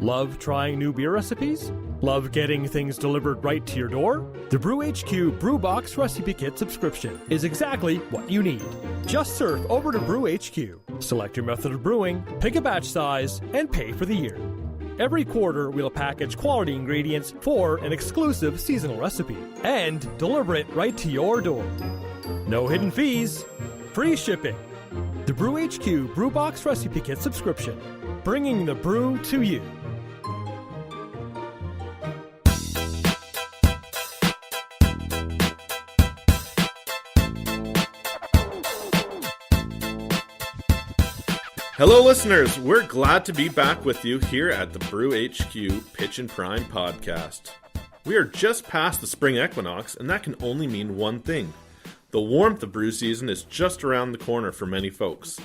Love trying new beer recipes? Love getting things delivered right to your door? The Brew HQ Brew Box Recipe Kit subscription is exactly what you need. Just surf over to Brew HQ, select your method of brewing, pick a batch size, and pay for the year. Every quarter, we'll package quality ingredients for an exclusive seasonal recipe and deliver it right to your door. No hidden fees, free shipping. The Brew HQ Brew Box Recipe Kit subscription, bringing the brew to you. Hello listeners, we're glad to be back with you here at the Brew HQ Pitch and Prime podcast. We are just past the spring equinox, and that can only mean one thing. The warmth of brew season is just around the corner for many folks.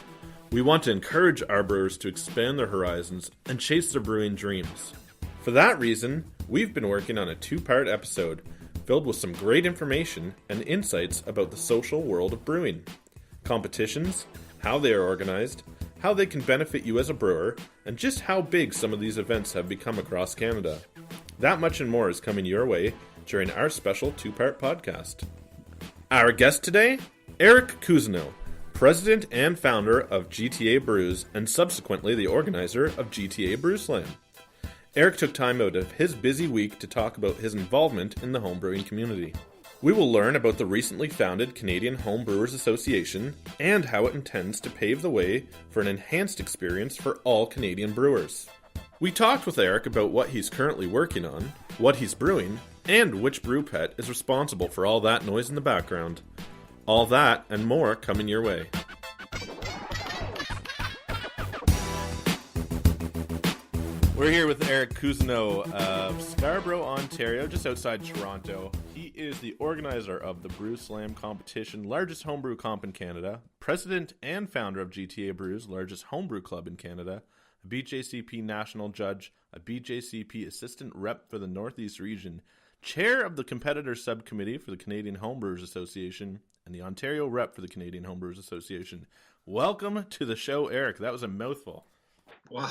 We want to encourage our brewers to expand their horizons and chase their brewing dreams. For that reason, we've been working on a 2-part episode filled with some great information and insights about the social world of brewing, competitions, how they are organized, how they can benefit you as a brewer, and just how big some of these events have become across Canada. That much and more is coming your way during our special 2-part podcast. Our guest today, Eric Cousineau, president and founder of GTA Brews and subsequently the organizer of GTA Brew Slam. Eric took time out of his busy week to talk about his involvement in the homebrewing community. We will learn about the recently founded Canadian Homebrewers Association and how it intends to pave the way for an enhanced experience for all Canadian brewers. We talked with Eric about what he's currently working on, what he's brewing, and which brew pet is responsible for all that noise in the background. All that and more coming your way. We're here with Eric Cousineau of Scarborough, Ontario, just outside Toronto. He is the organizer of the Brew Slam competition, largest homebrew comp in Canada, president and founder of GTA Brews, largest homebrew club in Canada, a BJCP national judge, a BJCP assistant rep for the Northeast region, chair of the competitor subcommittee for the Canadian Homebrewers Association, and the Ontario rep for the Canadian Homebrewers Association. Welcome to the show, Eric. That was a mouthful. Wow.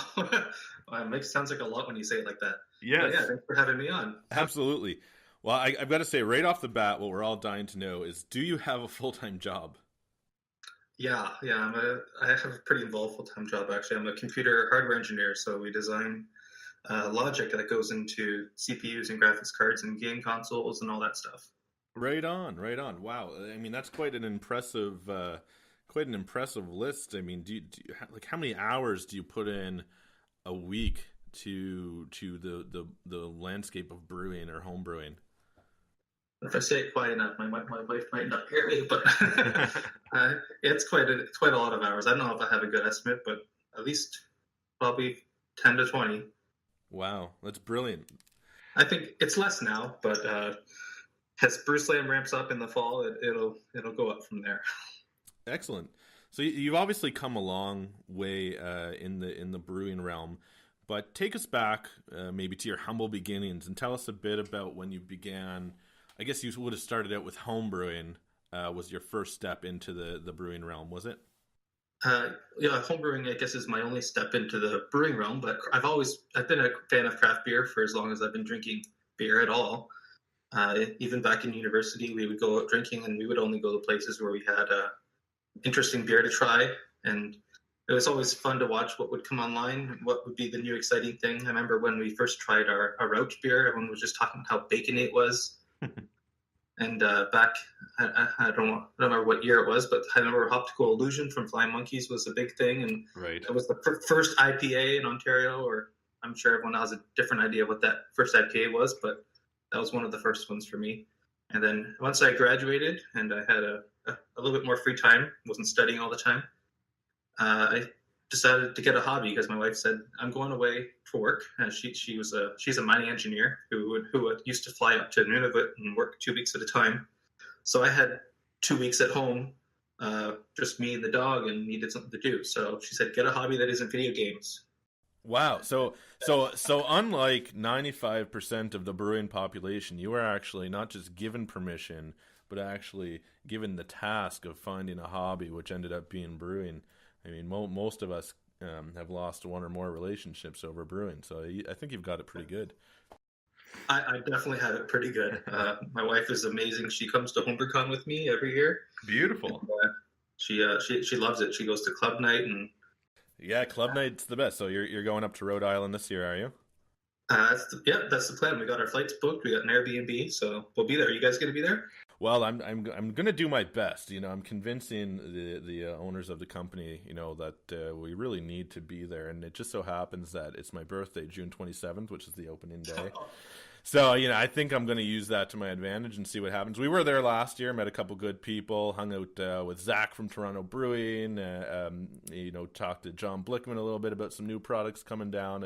It sounds like a lot when you say it like that. Yes. Yeah, thanks for having me on. Absolutely. Well, I've got to say right off the bat, what we're all dying to know is, do you have a full-time job? Yeah. I have a pretty involved full-time job, actually. I'm a computer hardware engineer, so we design logic that goes into CPUs and graphics cards and game consoles and all that stuff. Right on. Wow. I mean, that's quite an impressive list. I mean, do you like, how many hours do you put in a week to the landscape of brewing or home brewing? If I say it quiet enough, my wife might not hear me, but it's quite a lot of hours. I don't know if I have a good estimate, but at least probably 10 to 20. Wow, that's brilliant. I think it's less now, but as Brew Slam ramps up in the fall, it'll go up from there. Excellent. So you've obviously come a long way in the brewing realm, but take us back maybe to your humble beginnings and tell us a bit about when you began. I guess you would have started out with home brewing. Was your first step into the brewing realm, was it? Home brewing, I guess, is my only step into the brewing realm, but I've been a fan of craft beer for as long as I've been drinking beer at all. Even back in university, we would go out drinking and we would only go to places where we had interesting beer to try, and it was always fun to watch what would come online, what would be the new exciting thing. I remember when we first tried our Rauch beer, everyone was just talking about how bacon it was. And back, I don't remember what year it was, but I remember Optical Illusion from Flying Monkeys was a big thing, and right. It was the first IPA in Ontario, or I'm sure everyone has a different idea of what that first IPA was, but that was one of the first ones for me. And then once I graduated and I had a little bit more free time, wasn't studying all the time, I decided to get a hobby because my wife said, I'm going away for work. And she's a mining engineer who used to fly up to Nunavut and work 2 weeks at a time. So I had 2 weeks at home, just me and the dog, and needed something to do. So she said, get a hobby that isn't video games. Wow. So unlike 95% of the brewing population, you were actually not just given permission, but actually given the task of finding a hobby, which ended up being brewing. I mean, most of us have lost one or more relationships over brewing. So I think you've got it pretty good. I definitely have it pretty good. My wife is amazing. She comes to HomebrewCon with me every year. Beautiful. And, she loves it. She goes to club night and yeah, club night's the best. So you're going up to Rhode Island this year, are you? That's the plan. We got our flights booked. We got an Airbnb, so we'll be there. Are you guys going to be there? Well, I'm going to do my best. I'm convincing the owners of the company, that we really need to be there. And it just so happens that it's my birthday, June 27th, which is the opening day. So, I think I'm going to use that to my advantage and see what happens. We were there last year, met a couple good people, hung out with Zach from Toronto Brewing, talked to John Blickman a little bit about some new products coming down.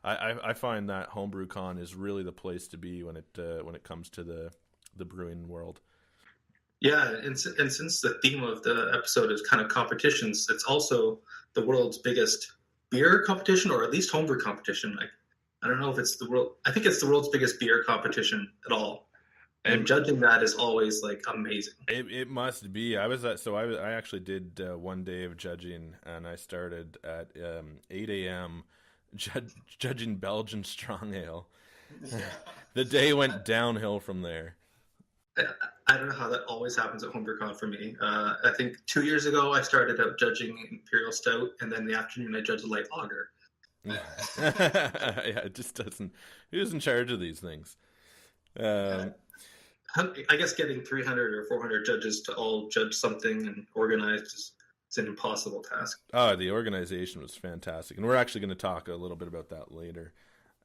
I find that HomebrewCon is really the place to be when it comes to the brewing world. Yeah, and since the theme of the episode is kind of competitions, it's also the world's biggest beer competition, or at least homebrew competition. I don't know if it's I think it's the world's biggest beer competition at all. And judging that is always amazing. It must be. I actually did 1 day of judging, and I started at 8 a.m. Judging Belgian strong ale. Yeah. The day went downhill from there. I don't know how that always happens at HomebrewCon for me. I think 2 years ago I started out judging Imperial Stout, and then in the afternoon I judged light lager. Yeah, it just doesn't. Who's in charge of these things? I guess getting 300 or 400 judges to all judge something and organize is an impossible task. Oh, the organization was fantastic, and we're actually going to talk a little bit about that later.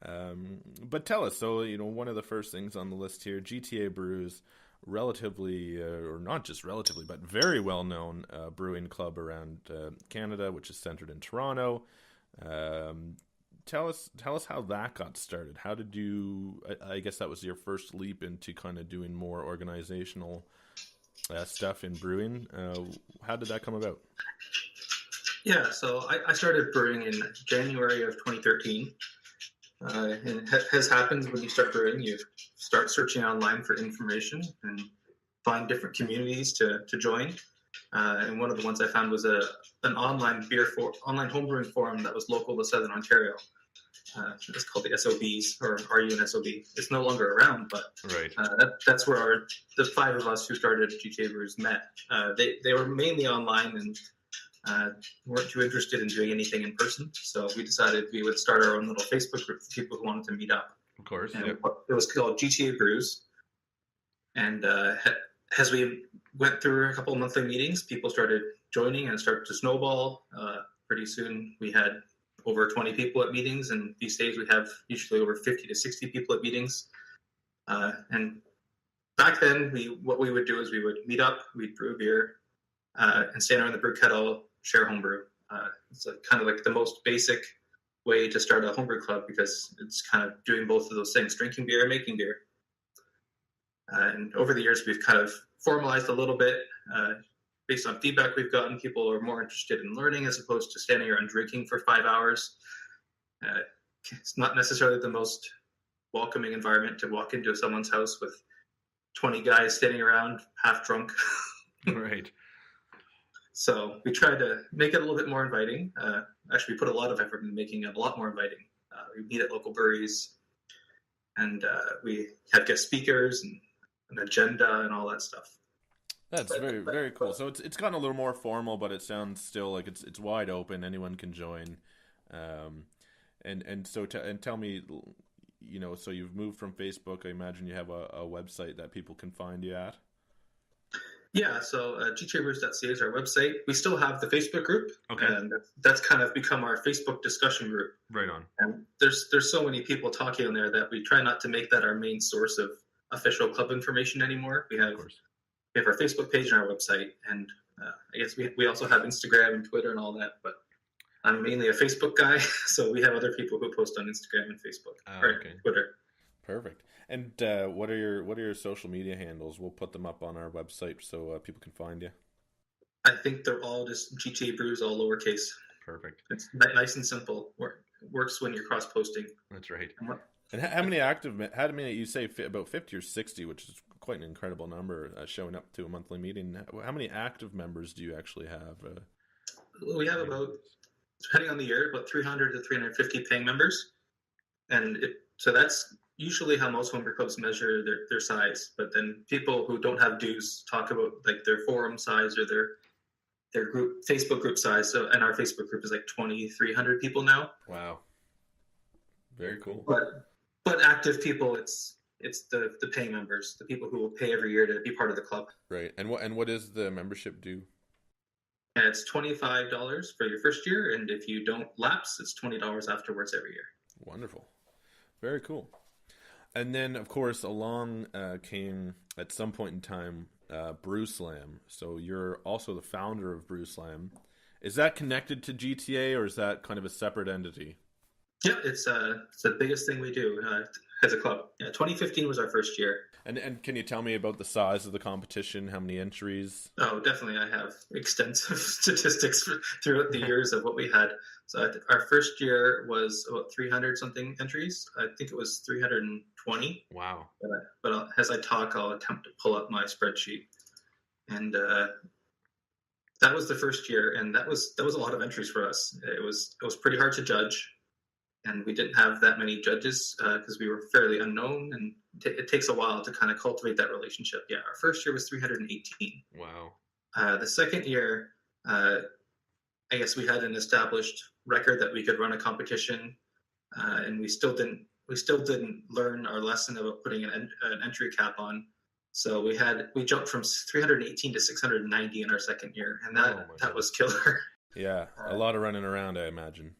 But tell us, so one of the first things on the list here, GTA Brews, relatively, or not just relatively, but very well known brewing club around Canada, which is centered in Toronto. Tell us how that got started. How did you? I guess that was your first leap into kind of doing more organizational stuff in brewing. How did that come about? Yeah, so I started brewing in January of 2013. And it has happened when you start brewing, you start searching online for information and find different communities to join. And one of the ones I found was an online homebrewing forum that was local to Southern Ontario. It's called the SOBs, or Are You an SOB? It's no longer around, but right. That's where the five of us who started GTA Brews met. They were mainly online and weren't too interested in doing anything in person, so we decided we would start our own little Facebook group for people who wanted to meet up. Of course, and yep. It was called GTA Brews, and as we went through a couple of monthly meetings, people started joining and it started to snowball. Pretty soon we had over 20 people at meetings, and these days we have usually over 50 to 60 people at meetings. And back then, what we would do is we would meet up, we'd brew beer, and stand around the brew kettle, share homebrew. It's kind of like the most basic way to start a homebrew club, because it's kind of doing both of those things, drinking beer and making beer. And over the years, we've kind of formalized a little bit. Based on feedback we've gotten, people are more interested in learning as opposed to standing around drinking for 5 hours. It's not necessarily the most welcoming environment to walk into someone's house with 20 guys standing around half drunk. Right. So we try to make it a little bit more inviting. Actually, we put a lot of effort in making it a lot more inviting. We meet at local breweries, and we have guest speakers and an agenda and all that stuff. That's very, very cool. So it's gotten a little more formal, but it sounds still like it's wide open. Anyone can join. And tell me, so you've moved from Facebook. I imagine you have a website that people can find you at. Yeah, so gtabrews.ca is our website. We still have the Facebook group, okay, and that's kind of become our Facebook discussion group. Right on. And there's so many people talking on there that we try not to make that our main source of official club information anymore. We have our Facebook page and our website, and I guess we also have Instagram and Twitter and all that, but I'm mainly a Facebook guy, so we have other people who post on Instagram and Facebook or Twitter. Perfect. And what are your social media handles? We'll put them up on our website so people can find you. I think they're all just GTA Brews, all lowercase. Perfect. It's nice and simple. Works when you're cross-posting. That's right. And how many you say about 50 or 60, which is quite an incredible number, showing up to a monthly meeting. How many active members do you actually have? We have about depending on the year, about 300 to 350 paying members. And so that's usually how most homebrew clubs measure their size. But then people who don't have dues talk about like their forum size or their group Facebook group size. So, and our Facebook group is like 2,300 people now. Wow. Very cool. But active people, it's the paying members, the people who will pay every year to be part of the club. Right. And what is the membership due? And it's $25 for your first year, and if you don't lapse, it's $20 afterwards every year. Wonderful. Very cool. And then, of course, along came, at some point in time, Brew Slam. So you're also the founder of Brew Slam. Is that connected to GTA, or is that kind of a separate entity? Yeah, it's the biggest thing we do as a club. Yeah, 2015 was our first year. And can you tell me about the size of the competition? How many entries? Oh, definitely. I have extensive statistics throughout the years of what we had. So our first year was about 300-something entries. I think it was 320. Wow. But as I talk, I'll attempt to pull up my spreadsheet. And that was the first year, and that was a lot of entries for us. It was pretty hard to judge. And we didn't have that many judges because we were fairly unknown, and it takes a while to kind of cultivate that relationship. Yeah, our first year was 318. Wow. The second year, I guess we had an established record that we could run a competition, and we still didn't learn our lesson about putting an entry cap on. So we jumped from 318 to 690 in our second year, and that was killer. Yeah, a lot of running around, I imagine.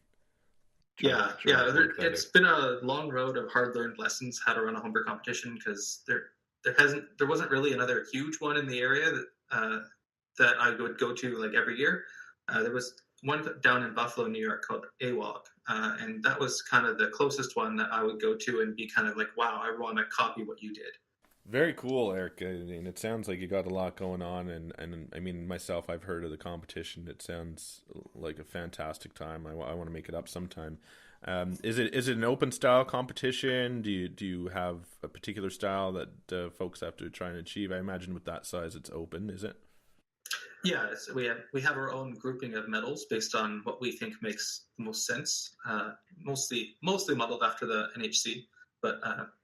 Yeah. It's been a long road of hard-learned lessons how to run a homebrew competition, because there wasn't really another huge one in the area that I would go to like every year. There was one down in Buffalo, New York, called AWOG, and that was kind of the closest one that I would go to and be kind of like, wow, I want to copy what you did. Very cool, Eric. I mean, it sounds like you got a lot going on, and I mean, myself, I've heard of the competition. It sounds like a fantastic time. I want to make it up sometime. Is it an open style competition? Do you have a particular style that folks have to try and achieve? I imagine with that size, it's open. Is it? Yeah, so we have our own grouping of medals based on what we think makes the most sense. Mostly modeled after the NHC, but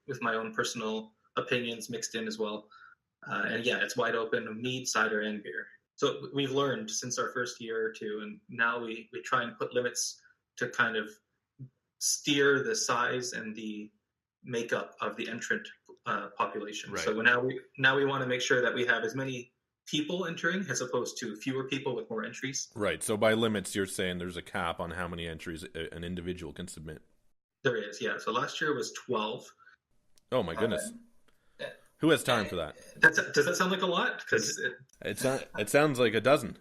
with my own personal opinions mixed in as well. And yeah, it's wide open, mead, cider, and beer. So we've learned since our first year or two, and now we try and put limits to kind of steer the size and the makeup of the entrant population. Right. So now we want to make sure that we have as many people entering as opposed to fewer people with more entries. Right. So by limits, you're saying there's a cap on how many entries an individual can submit. There is, yeah. So last year was 12. Oh my goodness. Who has time for that? Does that sound like a lot? Because it sounds like a dozen.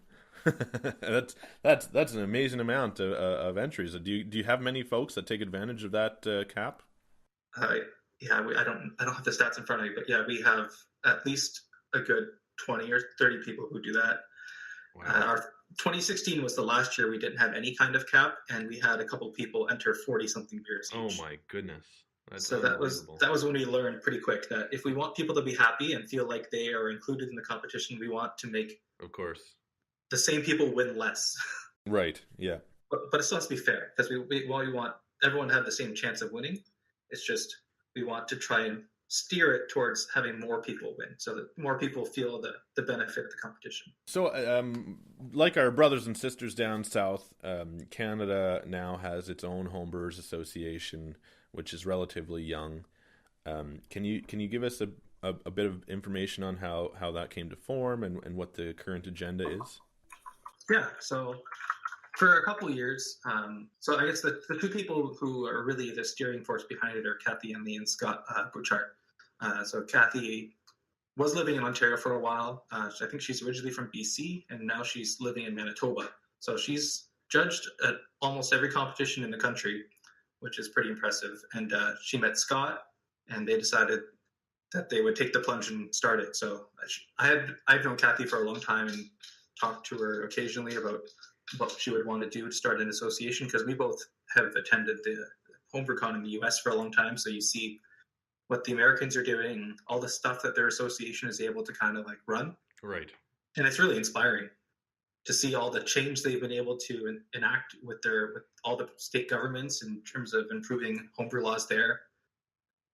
That's an amazing amount of entries. Do you have many folks that take advantage of that cap? Yeah, I don't have the stats in front of me, but yeah, we have at least a good 20 or 30 people who do that. Wow. Our 2016 was the last year we didn't have any kind of cap, and we had a couple people enter 40-something beers each. Oh my goodness. So that was when we learned pretty quick that if we want people to be happy and feel like they are included in the competition, we want to make, of course, the same people win less. Right. Yeah. But it still has to be fair, because we want everyone to have the same chance of winning. It's just we want to try and steer it towards having more people win, so that more people feel the benefit of the competition. So, like our brothers and sisters down south, Canada now has its own Homebrewers Association, which is relatively young. Can you give us a bit of information on how that came to form and what the current agenda is? Yeah, so for a couple of years, so I guess the two people who are really the steering force behind it are Kathy Enley and Scott Bouchard. So Kathy was living in Ontario for a while. I think she's originally from BC, and now she's living in Manitoba. So she's judged at almost every competition in the country, which is pretty impressive. And she met Scott, and they decided that they would take the plunge and start it. So I've known Kathy for a long time and talked to her occasionally about what she would want to do to start an association, because we both have attended the HomebrewCon in the US for a long time. So you see what the Americans are doing, all the stuff that their association is able to kind of like run. Right. And it's really inspiring. to see all the change they've been able to enact with all the state governments in terms of improving homebrew laws there.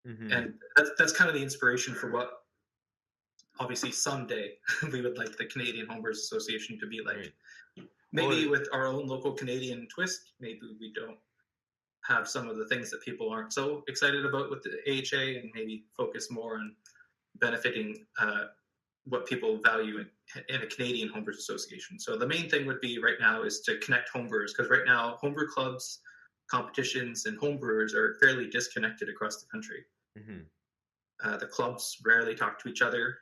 Mm-hmm. And that's kind of the inspiration for what obviously someday we would like the Canadian Homebrewers Association to be like. Right. Maybe with our own local Canadian twist, maybe we don't have some of the things that people aren't so excited about with the AHA, and maybe focus more on benefiting what people value in a Canadian Homebrewers Association. So the main thing would be right now is to connect homebrewers, because right now homebrew clubs, competitions, and homebrewers are fairly disconnected across the country. Mm-hmm. The clubs rarely talk to each other.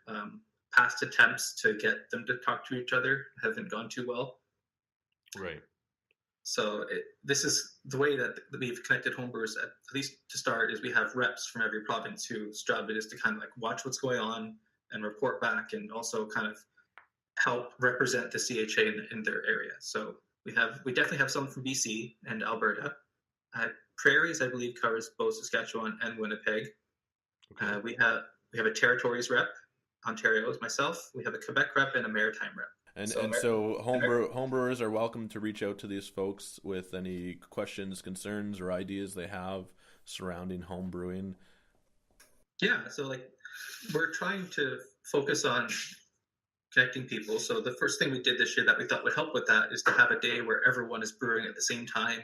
Past attempts to get them to talk to each other haven't gone too well. Right. So this is the way that we've connected homebrewers, at least to start, is we have reps from every province whose job it is to kind of like watch what's going on and report back, and also kind of help represent the CHA in their area. So we definitely have some from BC and Alberta. Prairies, I believe, covers both Saskatchewan and Winnipeg. Okay. We have a territories rep. Ontario is myself. We have a Quebec rep and a maritime rep. And so homebrewers are welcome to reach out to these folks with any questions, concerns, or ideas they have surrounding homebrewing. Yeah, so like we're trying to focus on connecting people. So the first thing we did this year that we thought would help with that is to have a day where everyone is brewing at the same time,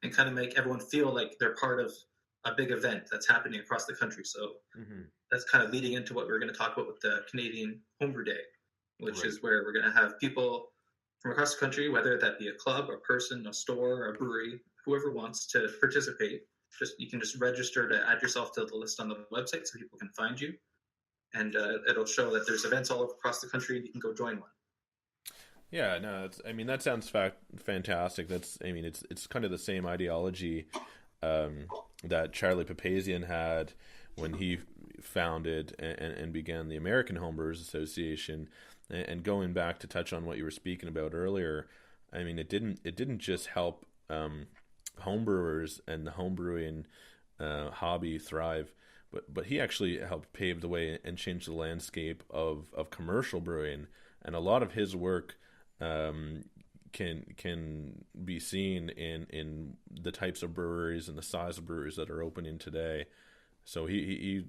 and kind of make everyone feel like they're part of a big event that's happening across the country. So that's kind of leading into what we're going to talk about with the Canadian Homebrew Day, which is where we're going to have people from across the country, whether that be a club, a person, a store, a brewery, whoever wants to participate. You can just register to add yourself to the list on the website so people can find you. And it'll show that there's events all across the country, and you can go join one. Yeah, no, that sounds fantastic. It's kind of the same ideology that Charlie Papazian had when he founded and began the American Homebrewers Association. And going back to touch on what you were speaking about earlier, I mean, it didn't just help homebrewers and the homebrewing hobby thrive, but he actually helped pave the way and change the landscape of commercial brewing. And a lot of his work can be seen in the types of breweries and the size of breweries that are opening today. So he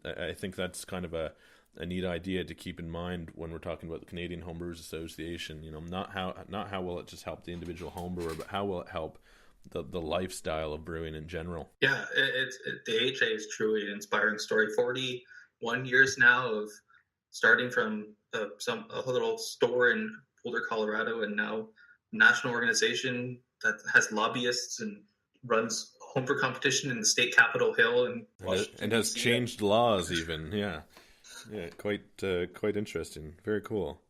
I think that's kind of a neat idea to keep in mind when we're talking about the Canadian Homebrewers Association. Not how will it just help the individual homebrewer, but how will it help the lifestyle of brewing in general. Yeah, the AHA is truly an inspiring story. 41 years now of starting from a little store in Boulder, Colorado, and now a national organization that has lobbyists and runs homebrew competition in the state Capitol Hill and has changed laws even. Yeah, quite interesting. Very cool.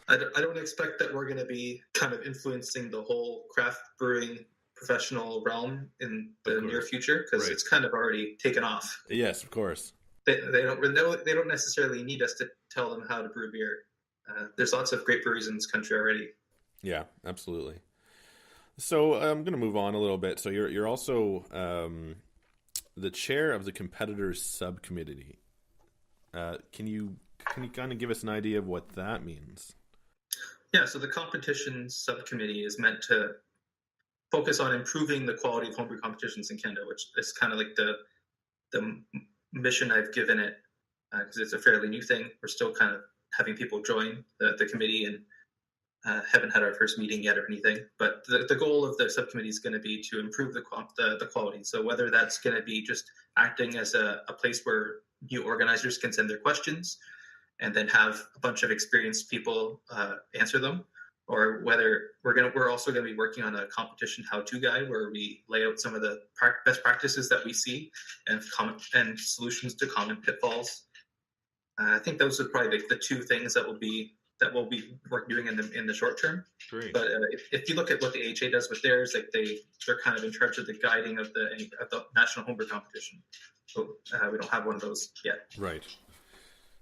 I don't expect that we're going to be kind of influencing the whole craft brewing professional realm in the near future, because it's kind of already taken off. Yes, of course. They don't necessarily need us to tell them how to brew beer. There's lots of great breweries in this country already. Yeah, absolutely. So I'm going to move on a little bit. So you're also the chair of the competitors subcommittee. Can you kind of give us an idea of what that means? Yeah, so the competitions subcommittee is meant to focus on improving the quality of homebrew competitions in Canada, which is kind of like the mission I've given it, because it's a fairly new thing. We're still kind of having people join the committee, and haven't had our first meeting yet or anything. But the goal of the subcommittee is going to be to improve the quality. So whether that's going to be just acting as a place where new organizers can send their questions and then have a bunch of experienced people answer them, or whether we're also going to be working on a competition how-to guide where we lay out some of the best practices that we see and solutions to common pitfalls. I think those are probably the two things that we'll be doing in the short term. Great. But if you look at what the AHA does with theirs, like they're kind of in charge of the guiding of the national homebrew competition. So we don't have one of those yet. Right.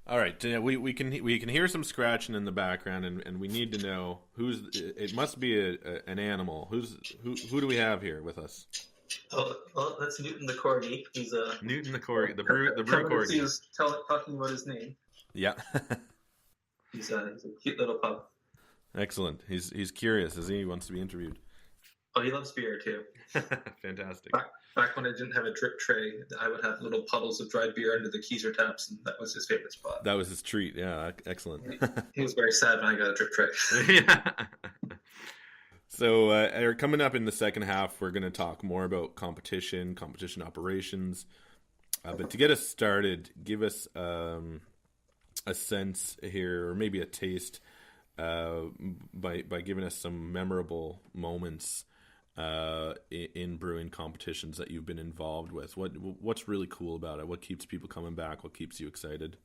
All right. We can hear some scratching in the background, and we need to know who's. It must be an animal. Who do we have here with us? Oh, well, that's Newton the corgi. He's Newton the corgi, the brew corgi. He was talking about his name. Yeah. He's a cute little pup. Excellent. He's curious, as he wants to be interviewed. Oh, he loves beer too. Fantastic. Back when I didn't have a drip tray, I would have little puddles of dried beer under the Keyser taps, and that was his favorite spot. That was his treat. Yeah, excellent. He was very sad when I got a drip tray. Yeah. So, Eric, coming up in the second half, we're going to talk more about competition operations. But to get us started, give us a sense here, or maybe a taste, by giving us some memorable moments in brewing competitions that you've been involved with. What's really cool about it? What keeps people coming back? What keeps you excited?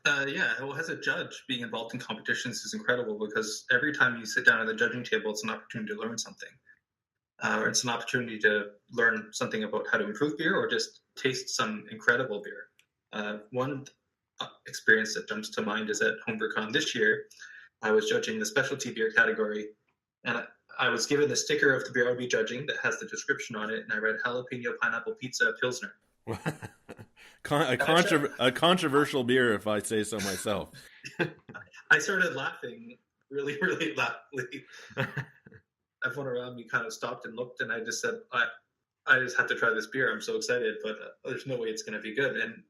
Well, as a judge, being involved in competitions is incredible because every time you sit down at the judging table, it's an opportunity to learn something. Or it's an opportunity to learn something about how to improve beer or just taste some incredible beer. One experience that jumps to mind is at HomebrewCon this year. I was judging the specialty beer category, and I was given the sticker of the beer I would be judging that has the description on it, and I read jalapeno pineapple pizza Pilsner. A controversial beer, if I say so myself. I started laughing really, really loudly. Everyone around me kind of stopped and looked, and I just said, I just have to try this beer. I'm so excited, but there's no way it's going to be good. And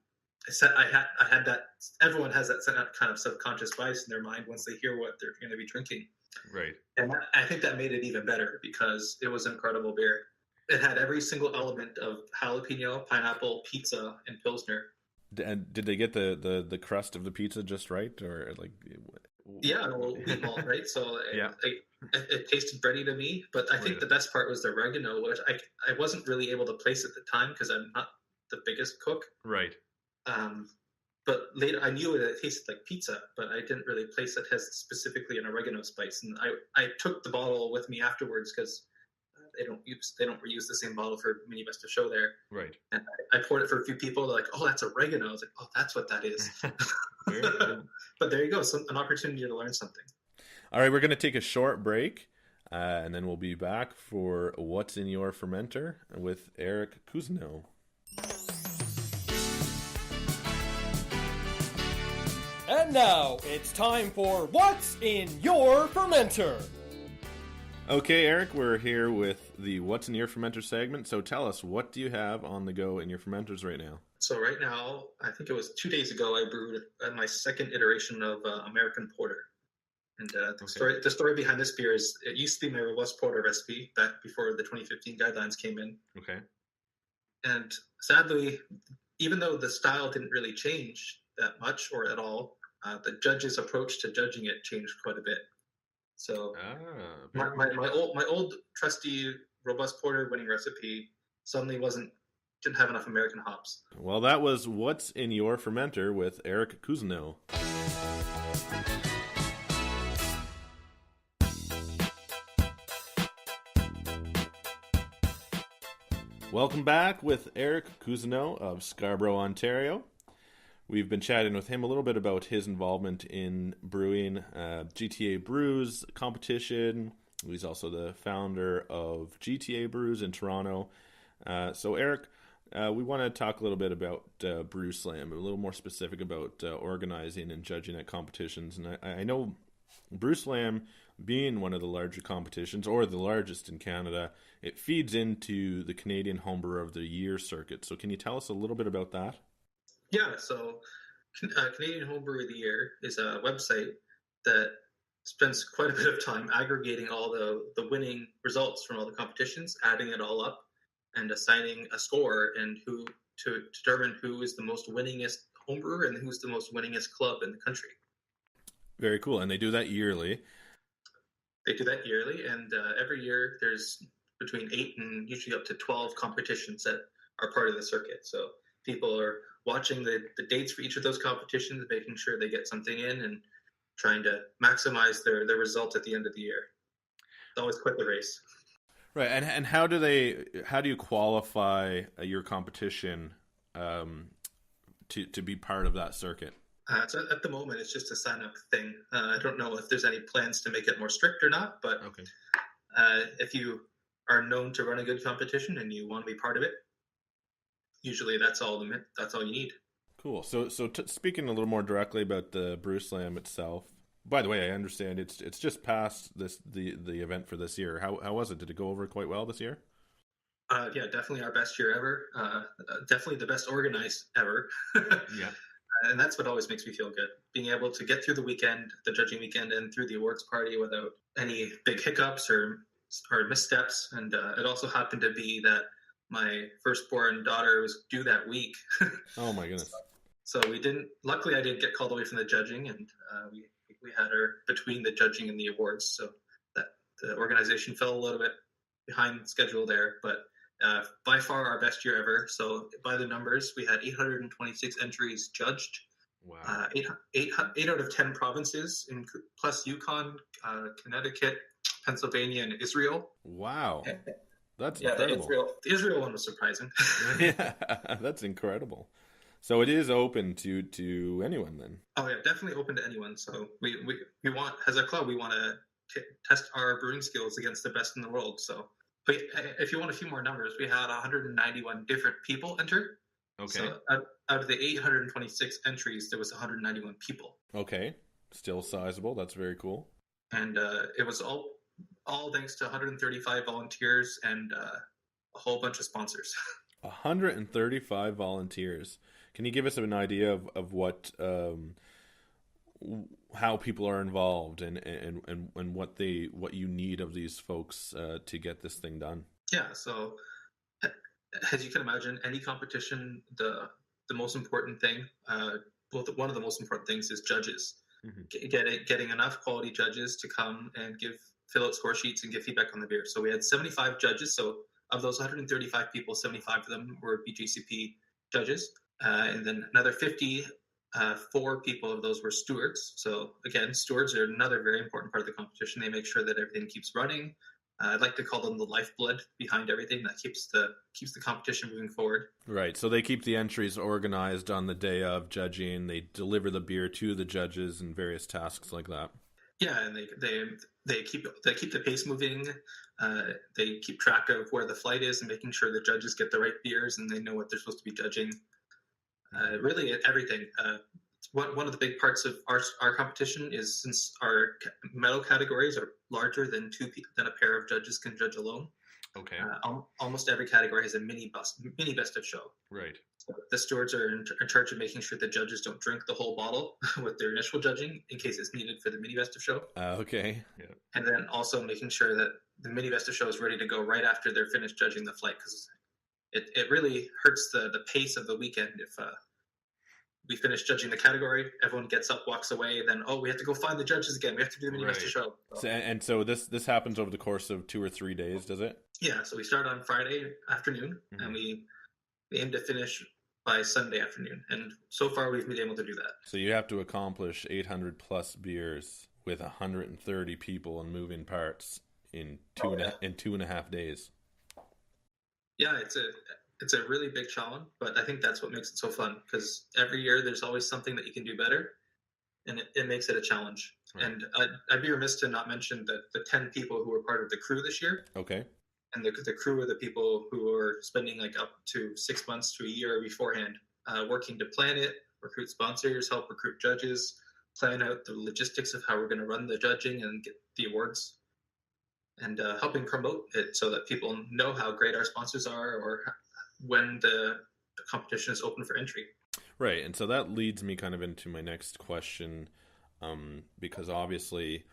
I said, I had that. Everyone has that kind of subconscious bias in their mind once they hear what they're going to be drinking. Right. And I think that made it even better because it was an incredible beer. It had every single element of jalapeno, pineapple, pizza, and Pilsner. And did they get the crust of the pizza just right, or like? Yeah, well, wheat malt, right? So yeah. It tasted bready to me, but I think the best part was the oregano, which I wasn't really able to place at the time because I'm not the biggest cook. Right. But later I knew it tasted like pizza, but I didn't really place it as specifically an oregano spice. And I took the bottle with me afterwards because they don't reuse the same bottle for mini best of show there. Right. And I poured it for a few people. They're like, "Oh, that's oregano." I was like, "Oh, that's what that is." But there you go, an opportunity to learn something. All right, we're going to take a short break, and then we'll be back for What's in Your Fermenter with Eric Cousineau. And now it's time for What's in Your Fermenter. Okay, Eric, we're here with the What's in Your Fermenter segment. So tell us, what do you have on the go in your fermenters right now? So right now, I think it was 2 days ago, I brewed my second iteration of American Porter. And the story behind this beer is it used to be my robust porter recipe back before the 2015 guidelines came in. Okay. And sadly, even though the style didn't really change that much or at all, the judge's approach to judging it changed quite a bit. So my old trusty robust porter winning recipe suddenly didn't have enough American hops. Well, that was What's in Your Fermenter with Eric Cousineau. Welcome back with Eric Cousineau of Scarborough, Ontario. We've been chatting with him a little bit about his involvement in brewing GTA Brews competition. He's also the founder of GTA Brews in Toronto. So Eric, we want to talk a little bit about Brew Slam, a little more specific about organizing and judging at competitions. And I know Brew Slam, being one of the larger competitions, or the largest in Canada, it feeds into the Canadian Homebrewer of the Year circuit. So can you tell us a little bit about that? Yeah, so Canadian Homebrewer of the Year is a website that spends quite a bit of time aggregating all the winning results from all the competitions, adding it all up, and assigning a score and who to determine who is the most winningest homebrewer and who's the most winningest club in the country. Very cool, and they do that yearly. They do that yearly, and every year there's between 8 and usually up to 12 competitions that are part of the circuit. So people are watching the dates for each of those competitions, making sure they get something in and trying to maximize their result at the end of the year. It's always quite the race. Right, and how do you qualify your competition to be part of that circuit? So at the moment, it's just a sign-up thing. I don't know if there's any plans to make it more strict or not, but okay. If you are known to run a good competition and you want to be part of it, usually that's all you need. Cool. So speaking a little more directly about the Brew Slam itself, By the way, I understand it's just past the event for this year. How was it? Did it go over quite well this year? Yeah, definitely our best year ever. Definitely the best organized ever. Yeah. And that's what always makes me feel good. Being able to get through the weekend, the judging weekend, and through the awards party without any big hiccups or missteps. And it also happened to be that my firstborn daughter was due that week. Oh my goodness. So we didn't. Luckily, I didn't get called away from the judging, and we had her between the judging and the awards. So that the organization fell a little bit behind schedule there, but by far our best year ever. So by the numbers, we had 826 entries judged. Wow. 8 out of 10 provinces, plus Yukon, Connecticut, Pennsylvania, and Israel. Wow. That's yeah, incredible. The Israel one was surprising. Yeah, that's incredible. So it is open to anyone then? Oh yeah, definitely open to anyone. So we want, as a club, we want to test our brewing skills against the best in the world. So but if you want a few more numbers, we had 191 different people enter. Okay. So out of the 826 entries, there was 191 people. Okay. Still sizable. That's very cool. And it was all thanks to 135 volunteers and a whole bunch of sponsors. 135 volunteers. Can you give us an idea of what how people are involved and what you need of these folks to get this thing done? Yeah, so as you can imagine, any competition, the most important thing, one of the most important things is judges. Mm-hmm. Getting enough quality judges to come and fill out score sheets and give feedback on the beer. So we had 75 judges. So of those 135 people, 75 of them were BJCP judges. And then another 54 people of those were stewards. So again, stewards are another very important part of the competition. They make sure that everything keeps running. I'd like to call them the lifeblood behind everything that keeps the competition moving forward. Right. So they keep the entries organized on the day of judging. They deliver the beer to the judges and various tasks like that. Yeah, and they keep the pace moving. They keep track of where the flight is and making sure the judges get the right beers and they know what they're supposed to be judging. Really, everything. One of the big parts of our competition is, since our medal categories are larger than a pair of judges can judge alone. Okay. Almost every category has a mini best of show. Right. So the stewards are in charge of making sure the judges don't drink the whole bottle with their initial judging in case it's needed for the mini best of show. Okay. Yeah. And then also making sure that the mini best of show is ready to go right after they're finished judging the flight, because it really hurts the pace of the weekend if we finish judging the category, everyone gets up, walks away, then we have to go find the judges again. We have to do the mini best of show. So this happens over the course of 2 or 3 days, does it? Yeah. So we start on Friday afternoon, mm-hmm. and we aim to finish by Sunday afternoon. And so far, we've been able to do that. So you have to accomplish 800 plus beers with 130 people and moving parts in 2.5 days. Yeah, it's a really big challenge, but I think that's what makes it so fun, because every year there's always something that you can do better, and it makes it a challenge. Right. And I'd be remiss to not mention the 10 people who were part of the crew this year. Okay. And the crew are the people who are spending like up to 6 months to a year beforehand, working to plan it, recruit sponsors, help recruit judges, plan out the logistics of how we're going to run the judging and get the awards, and helping promote it so that people know how great our sponsors are, or when the competition is open for entry. Right, and so that leads me kind of into my next question, because obviously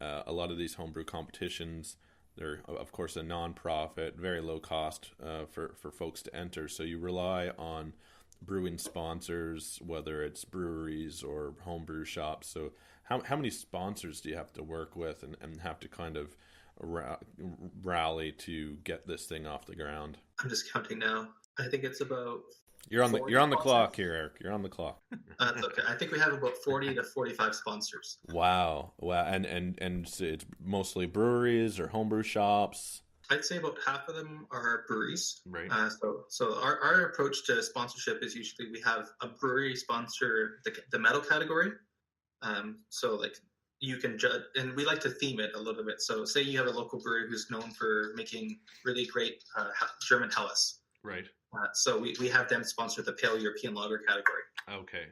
a lot of these homebrew competitions, they're of course a non-profit, very low cost for folks to enter. So you rely on brewing sponsors, whether it's breweries or homebrew shops. So how many sponsors do you have to work with and have to kind of rally to get this thing off the ground? I'm just counting now. I think it's about... You're on the clock here, Eric. You're on the clock. That's okay. I think we have about 40 to 45 sponsors. Wow. And it's mostly breweries or homebrew shops? I'd say about half of them are breweries. Right. So our approach to sponsorship is usually we have a brewery sponsor the metal category. So like you can judge, and we like to theme it a little bit. So say you have a local brewery who's known for making really great German Helles. Right. So we have them sponsor the Pale European Lager category. Okay.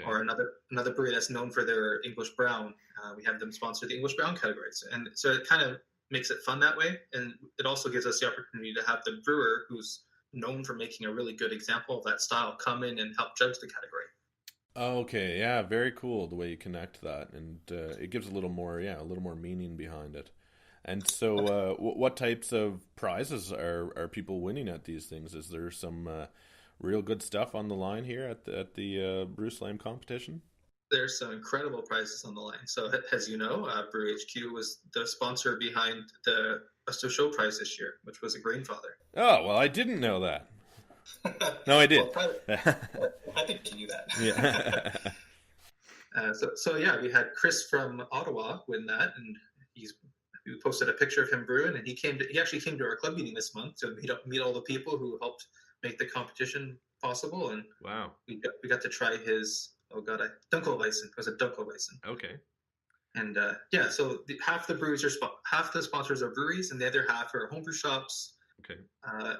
Or another brewery that's known for their English Brown. We have them sponsor the English Brown categories. And so it kind of makes it fun that way. And it also gives us the opportunity to have the brewer who's known for making a really good example of that style come in and help judge the category. Okay, yeah, very cool the way you connect that, and it gives a little more meaning behind it. And so, what types of prizes are people winning at these things? Is there some real good stuff on the line here at the Brew Slam competition? There's some incredible prizes on the line. So, as you know, Brew HQ was the sponsor behind the Best of Show prize this year, which was a Grainfather. Oh, well, I didn't know that. No, I did. Well, I think you knew that. Yeah. So yeah, we had Chris from Ottawa win that, and we posted a picture of him brewing, and he actually came to our club meeting this month to meet all the people who helped make the competition possible, and Wow. we got to try his Dunkelweizen. It was a Dunkelweizen. Okay. And so half the sponsors are breweries, and the other half are homebrew shops, Okay.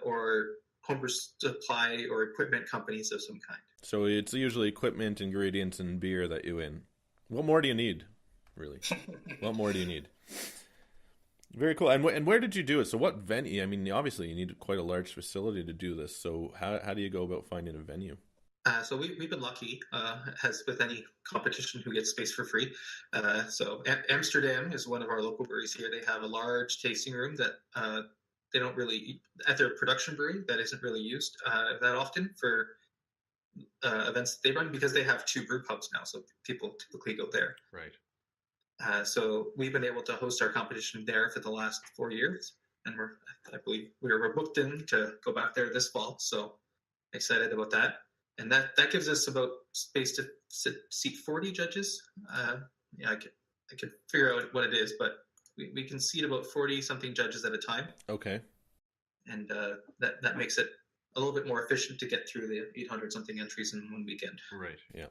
or homebrew supply or equipment companies of some kind. So it's usually equipment, ingredients, and beer that you win. What more do you need, really? What more do you need? Very cool. And where did you do it? So what venue? I mean, obviously you need quite a large facility to do this. So how do you go about finding a venue? So we've been lucky, as with any competition, who gets space for free. So Amsterdam is one of our local breweries here. They have a large tasting room that they don't really, at their production brewery, that isn't really used that often for events they run, because they have 2 brew pubs now, so people typically go there. Right. So we've been able to host our competition there for the last 4 years, and I believe we're booked in to go back there this fall. So excited about that, and that gives us about space to seat 40 judges. I could figure out what it is, but we can seat about 40 something judges at a time. Okay. And that makes it a little bit more efficient to get through the 800 something entries in one weekend. Right. Yeah.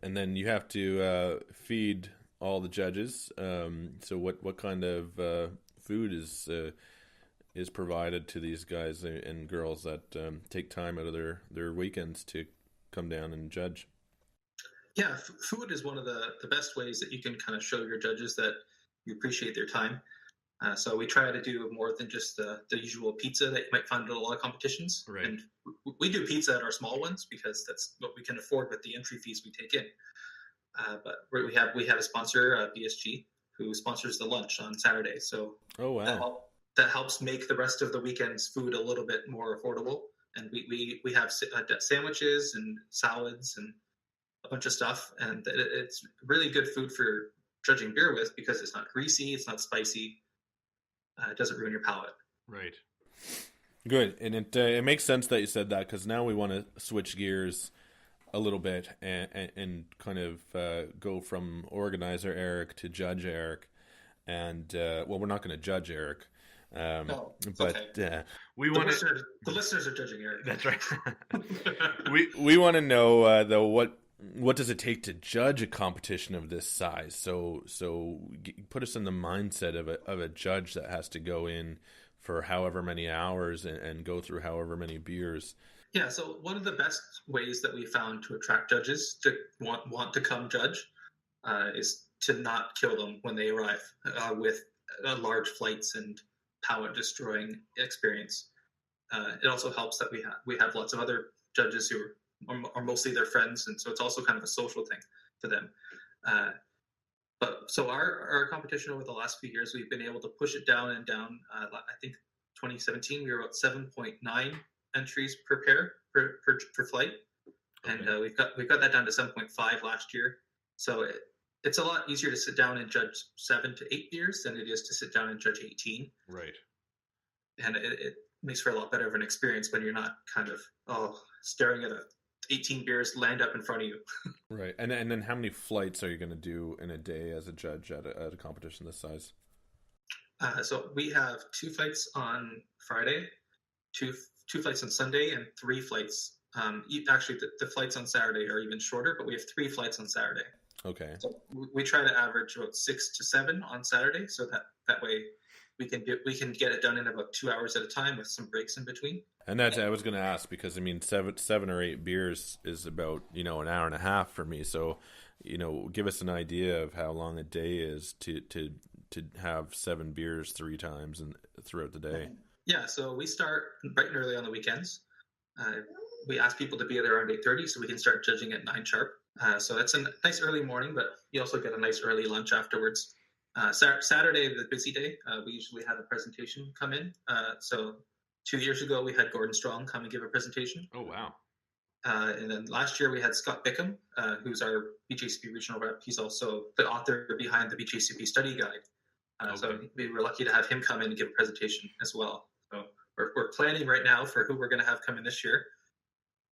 And then you have to feed all the judges. So what kind of food is provided to these guys and girls that take time out of their weekends to come down and judge? Yeah, food is one of the best ways that you can kind of show your judges that you appreciate their time. So we try to do more than just the usual pizza that you might find at a lot of competitions. Right. And we do pizza at our small ones because that's what we can afford with the entry fees we take in. But we have a sponsor, BSG, who sponsors the lunch on Saturday. So oh wow, that helps make the rest of the weekend's food a little bit more affordable. And we have sandwiches and salads and a bunch of stuff, and it's really good food for judging beer with because it's not greasy, it's not spicy. It doesn't ruin your palate. Right. Good. And it makes sense that you said that, because now we want to switch gears a little bit and kind of go from organizer Eric to judge Eric. And, we're not going to judge Eric. No, but okay. we want the listeners are judging Eric. That's right. we want to know, though, what does it take to judge a competition of this size? So put us in the mindset of a judge that has to go in for however many hours and go through however many beers. Yeah, so one of the best ways that we found to attract judges to want to come judge is to not kill them when they arrive with large flights and palate destroying experience. It also helps that we have lots of other judges who are mostly their friends, and so it's also kind of a social thing for them. But so our competition over the last few years, we've been able to push it down and down. I think 2017 we were about 7.9 entries per pair per flight, and we've got that down to 7.5 last year. So it's a lot easier to sit down and judge 7 to 8 beers than it is to sit down and judge 18. Right. And it makes for a lot better of an experience when you're not kind of staring at 18 beers land up in front of you. Right. And then how many flights are you going to do in a day as a judge at a competition this size? So we have 2 flights on Friday, two flights on Sunday, and 3 flights. Actually, the flights on Saturday are even shorter, but we have 3 flights on Saturday. Okay. So we try to average about 6 to 7 on Saturday, so that way we can get it done in about 2 hours at a time with some breaks in between. And that's, I was going to ask, because I mean, seven or eight beers is about, an hour and a half for me. So, give us an idea of how long a day is to have 7 beers 3 times and throughout the day. Yeah, so we start bright and early on the weekends. We ask people to be there around 8:30 so we can start judging at 9 sharp. So it's a nice early morning, but you also get a nice early lunch afterwards. Saturday, the busy day, we usually have a presentation come in. So 2 years ago, we had Gordon Strong come and give a presentation. Oh, wow. And then last year, we had Scott Bickham, who's our BJCP regional rep. He's also the author behind the BJCP study guide. So we were lucky to have him come in and give a presentation as well. So we're planning right now for who we're going to have come in this year.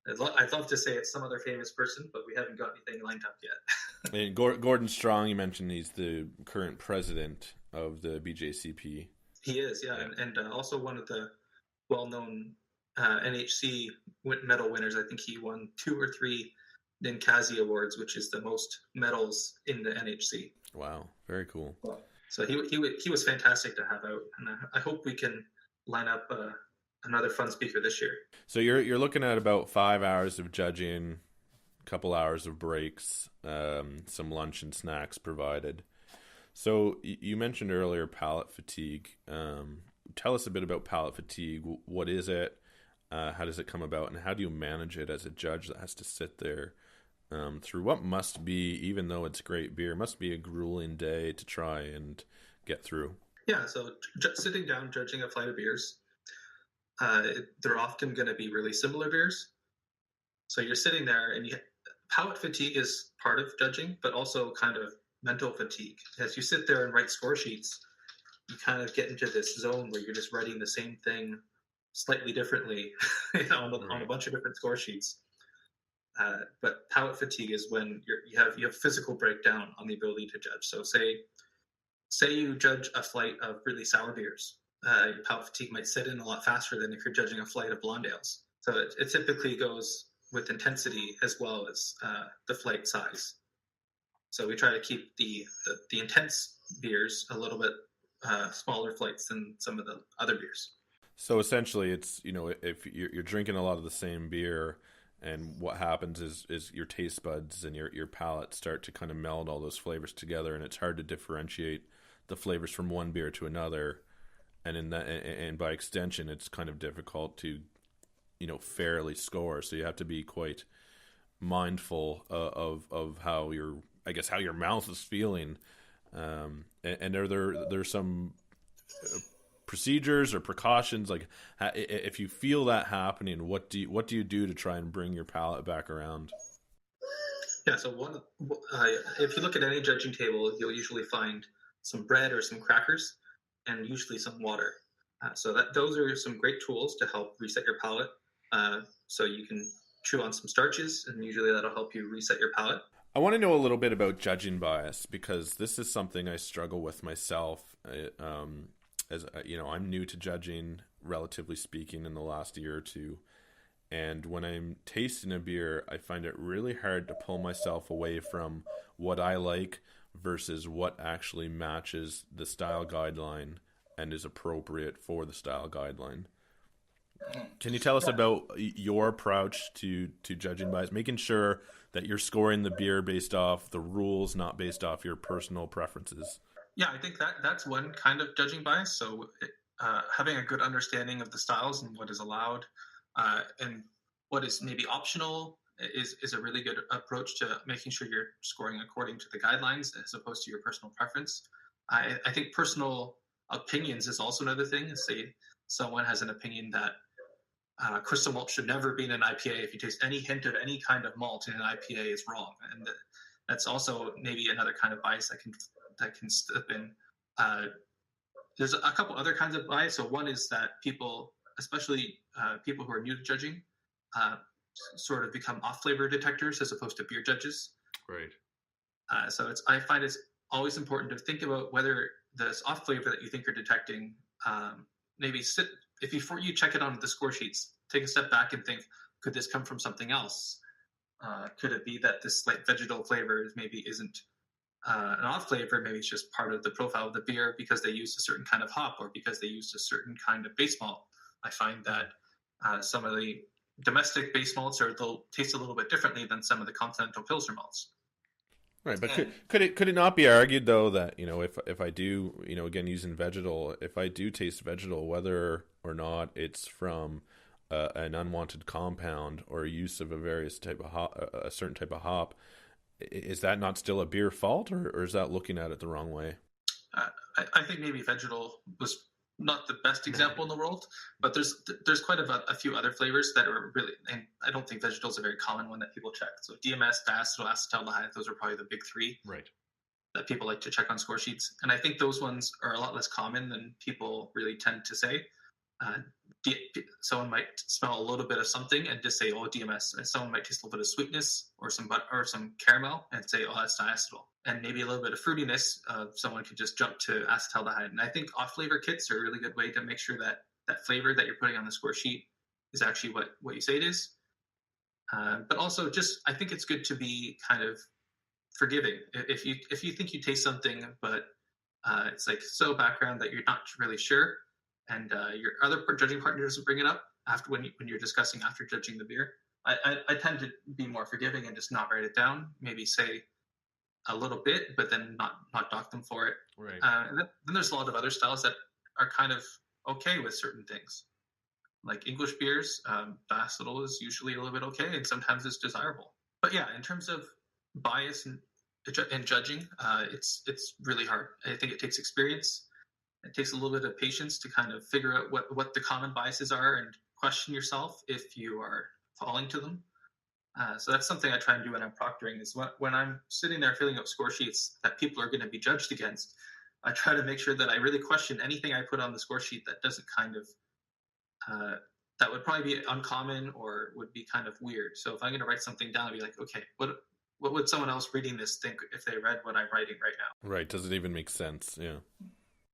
I'd love to say it's some other famous person, but we haven't got anything lined up yet. And Gordon Strong, you mentioned he's the current president of the BJCP. He is, yeah. And also one of the well-known NHC medal winners. I think he won 2 or 3 Ninkasi Awards, which is the most medals in the NHC. Wow, very cool. So he was fantastic to have out, and I hope we can line up another fun speaker this year. So you're looking at about 5 hours of judging, a couple hours of breaks, some lunch and snacks provided. So you mentioned earlier palate fatigue. Tell us a bit about palate fatigue. What is it? How does it come about? And how do you manage it as a judge that has to sit there through what must be, even though it's great beer, must be a grueling day to try and get through? Yeah, so sitting down judging a flight of beers, they're often going to be really similar beers. So you're sitting there, and palate fatigue is part of judging, but also kind of mental fatigue. As you sit there and write score sheets, you kind of get into this zone where you're just writing the same thing slightly differently on a bunch of different score sheets. But palate fatigue is when you have physical breakdown on the ability to judge. So say you judge a flight of really sour beers. Your palate fatigue might set in a lot faster than if you're judging a flight of blonde ales. So it typically goes with intensity as well as the flight size. So we try to keep the intense beers a little bit smaller flights than some of the other beers. So essentially, it's if you're drinking a lot of the same beer, and what happens is your taste buds and your palate start to kind of meld all those flavors together, and it's hard to differentiate the flavors from one beer to another. And by extension, it's kind of difficult to, fairly score. So you have to be quite mindful of how your mouth is feeling. And are there some procedures or precautions, like if you feel that happening, what do you do to try and bring your palate back around? Yeah. So if you look at any judging table, you'll usually find some bread or some crackers, and usually some water. So those are some great tools to help reset your palate. So you can chew on some starches, and usually that'll help you reset your palate. I want to know a little bit about judging bias, because this is something I struggle with myself. As I'm new to judging, relatively speaking, in the last year or two. And when I'm tasting a beer, I find it really hard to pull myself away from what I like versus what actually matches the style guideline and is appropriate for the style guideline. Can you tell us about your approach to judging bias, making sure that you're scoring the beer based off the rules, not based off your personal preferences? Yeah, I think that's one kind of judging bias. So having a good understanding of the styles and what is allowed and what is maybe optional is a really good approach to making sure you're scoring according to the guidelines as opposed to your personal preference. I think personal opinions is also another thing. Say someone has an opinion that crystal malt should never be in an IPA. If you taste any hint of any kind of malt in an IPA, it's wrong. And that's also maybe another kind of bias that can step in. There's a couple other kinds of bias. So one is that people, especially people who are new to judging, sort of become off-flavor detectors as opposed to beer judges. Right. So I find it's always important to think about whether this off-flavor that you think you're detecting, before you check it on the score sheets, take a step back and think, could this come from something else? Could it be that this like vegetal flavor maybe isn't an off flavor, maybe it's just part of the profile of the beer because they used a certain kind of hop or because they used a certain kind of base malt. I find that some of the domestic base malts they'll taste a little bit differently than some of the continental Pilsner malts. Right, but could it not be argued though that if I do again using vegetal, if I do taste vegetal, whether or not it's from an unwanted compound or use of a certain type of hop, is that not still a beer fault, or is that looking at it the wrong way? I think maybe vegetal was not the best example in the world, but there's quite a few other flavors that are really, and I don't think vegetal is a very common one that people check. So DMS, diacetyl, acetaldehyde, those are probably the big three that people like to check on score sheets. And I think those ones are a lot less common than people really tend to say. Someone might smell a little bit of something and just say, oh, DMS. And someone might taste a little bit of sweetness or some butter or some caramel and say, oh, that's diacetyl. And maybe a little bit of fruitiness, someone could just jump to acetaldehyde. And I think off-flavor kits are a really good way to make sure that that flavor that you're putting on the score sheet is actually what you say it is. But also I think it's good to be kind of forgiving. If you think you taste something, but it's like so background that you're not really sure, and your other judging partner doesn't bring it up after when you're discussing after judging the beer, I tend to be more forgiving and just not write it down. Maybe say a little bit, but then not dock them for it. Right. And then there's a lot of other styles that are kind of okay with certain things. Like English beers, diacetyl is usually a little bit okay, and sometimes it's desirable. But yeah, in terms of bias and judging, it's really hard. I think it takes experience. It takes a little bit of patience to kind of figure out what the common biases are and question yourself if you are falling to them. So that's something I try and do when I'm proctoring is when I'm sitting there filling up score sheets that people are going to be judged against, I try to make sure that I really question anything I put on the score sheet that doesn't kind of, that would probably be uncommon or would be kind of weird. So if I'm going to write something down, I'd be like, okay, what would someone else reading this think if they read what I'm writing right now? Right. Does it even make sense? Yeah.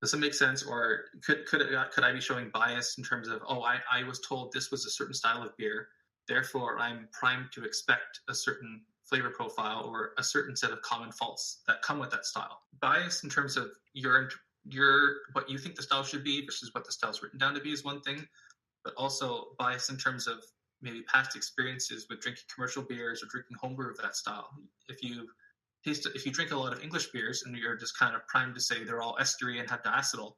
Does it make sense? Or could I be showing bias in terms of, oh, I was told this was a certain style of beer, therefore I'm primed to expect a certain flavor profile or a certain set of common faults that come with that style. Bias in terms of your what you think the style should be versus what the style is written down to be is one thing, but also bias in terms of maybe past experiences with drinking commercial beers or drinking homebrew of that style. If you drink a lot of English beers and you're just kind of primed to say they're all estery and have diacetyl,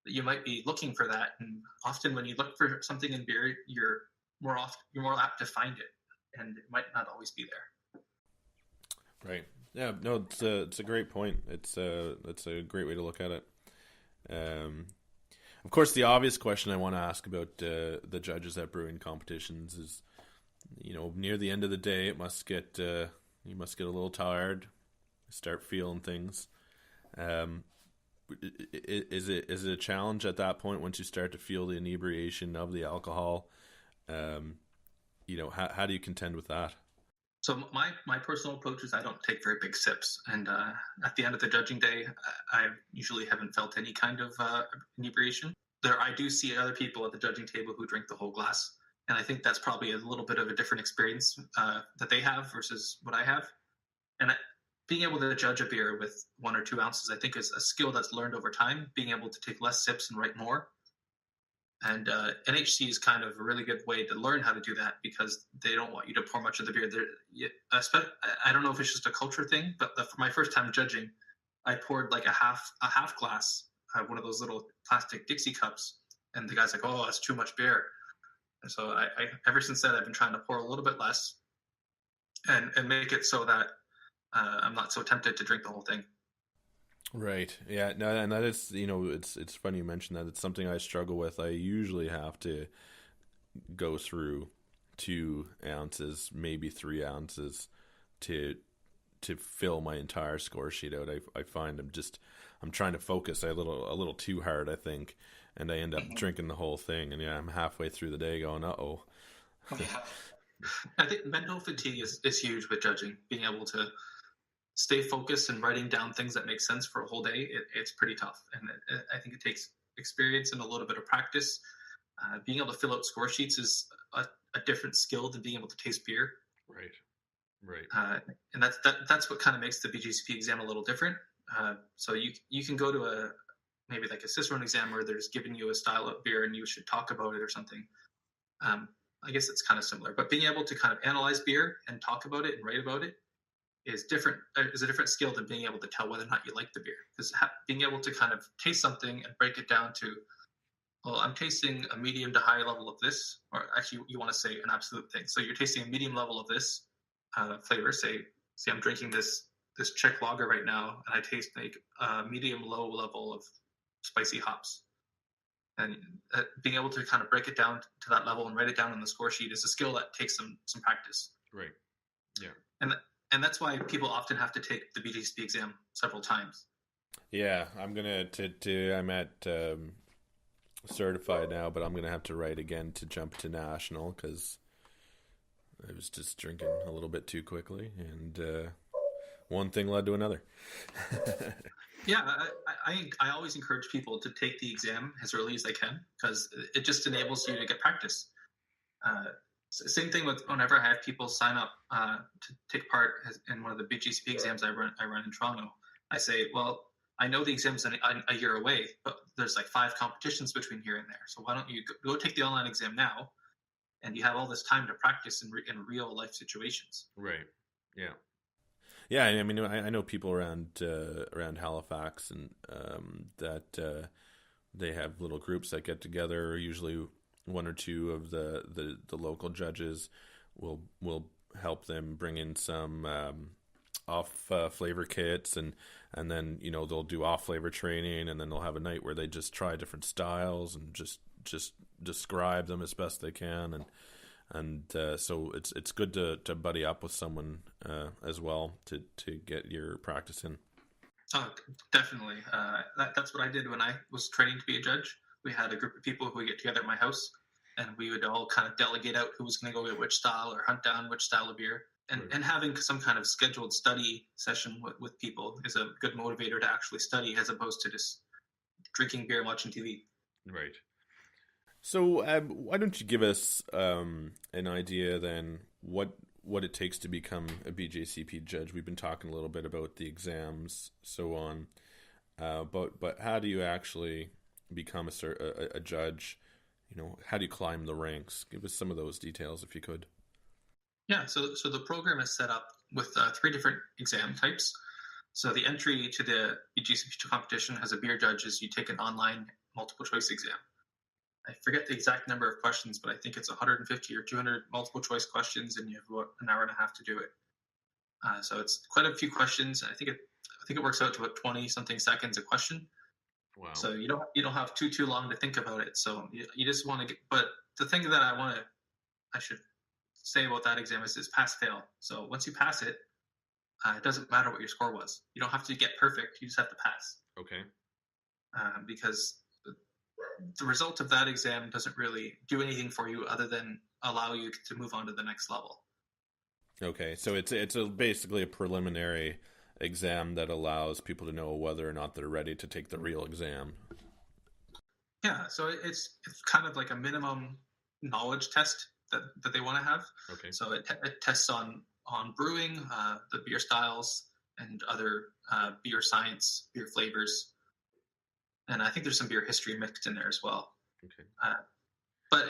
you might be looking for that. And often when you look for something in beer, you're more apt to find it, and it might not always be there. Right. Yeah. No, it's a great point. It's a great way to look at it. Of course, the obvious question I want to ask about the judges at brewing competitions is, near the end of the day, you must get a little tired, start feeling things. Is it a challenge at that point once you start to feel the inebriation of the alcohol? How do you contend with that? So my personal approach is I don't take very big sips, and at the end of the judging day, I usually haven't felt any kind of inebriation. I do see other people at the judging table who drink the whole glass, and I think that's probably a little bit of a different experience that they have versus what I have. And being able to judge a beer with 1 or 2 ounces, I think, is a skill that's learned over time. Being able to take less sips and write more. And NHC is kind of a really good way to learn how to do that because they don't want you to pour much of the beer. I don't know if it's just a culture thing, but for my first time judging, I poured like a half glass, one of those little plastic Dixie cups, and the guy's like, "Oh, that's too much beer." And so I ever since then, I've been trying to pour a little bit less, and make it so that I'm not so tempted to drink the whole thing. Right. Yeah. No, and that is, it's funny you mentioned that. It's something I struggle with. I usually have to go through 2 ounces, maybe 3 ounces to fill my entire score sheet out. I find I'm trying to focus a little too hard, I think, and I end up drinking the whole thing. And yeah, I'm halfway through the day going, uh-oh. Yeah. I think mental fatigue is huge with judging. Being able to stay focused and writing down things that make sense for a whole day, it's pretty tough. And I think it takes experience and a little bit of practice. Being able to fill out score sheets is a different skill than being able to taste beer. Right. Right. And that's what kind of makes the BJCP exam a little different. So you can go to maybe like a Cicerone exam where they're just giving you a style of beer and you should talk about it or something. I guess it's kind of similar, but being able to kind of analyze beer and talk about it and write about it is a different skill than being able to tell whether or not you like the beer. Because being able to kind of taste something and break it down to, well, I'm tasting a medium to high level of this, or actually you want to say an absolute thing. So you're tasting a medium level of this flavor. Say I'm drinking this Czech lager right now, and I taste like a medium low level of spicy hops. And being able to kind of break it down to that level and write it down on the score sheet is a skill that takes some practice. Right. Yeah. And that's why people often have to take the BJCP exam several times. Yeah, I'm at certified now, but I'm gonna have to write again to jump to national because I was just drinking a little bit too quickly, and one thing led to another. Yeah, I always encourage people to take the exam as early as they can because it just enables you to get practice. Same thing with whenever I have people sign up to take part in one of the BJCP exams I run in Toronto. I say, well, I know the exam's a year away, but there's like 5 competitions between here and there. So why don't you go take the online exam now, and you have all this time to practice in real life situations. Right. Yeah. Yeah, I mean, I know people around Halifax, and that they have little groups that get together. Usually, one or two of the local judges will help them bring in some off flavor kits, and then they'll do off flavor training, and then they'll have a night where they just try different styles and just describe them as best they can, and so it's good to buddy up with someone as well to get your practice in. Oh, definitely. That's what I did when I was training to be a judge. We had a group of people who would get together at my house, and we would all kind of delegate out who was going to go to which style or hunt down which style of beer. And having some kind of scheduled study session with people is a good motivator to actually study as opposed to just drinking beer and watching TV. Right. So why don't you give us an idea then what it takes to become a BJCP judge? We've been talking a little bit about the exams, so on, but how do you actually become a judge? How do you climb the ranks? Give us some of those details if you could. Yeah, so the program is set up with 3 different exam types. So the entry to the BJCP competition as a beer judge is you take an online multiple choice exam. I forget the exact number of questions, but I think it's 150 or 200 multiple choice questions, and you have about an hour and a half to do it. So it's quite a few questions. I think it works out to about 20 something seconds a question. Wow. So you don't have too long to think about it. So you just want to get. But the thing that I should say about that exam is pass fail. So once you pass it, it doesn't matter what your score was. You don't have to get perfect. You just have to pass. Okay. Because the result of that exam doesn't really do anything for you other than allow you to move on to the next level. Okay, so it's basically a preliminary exam that allows people to know whether or not they're ready to take the real exam. Yeah, so it's kind of like a minimum knowledge test that they want to have. Okay. So it tests on brewing, the beer styles, and other beer science, beer flavors. And I think there's some beer history mixed in there as well. Okay. But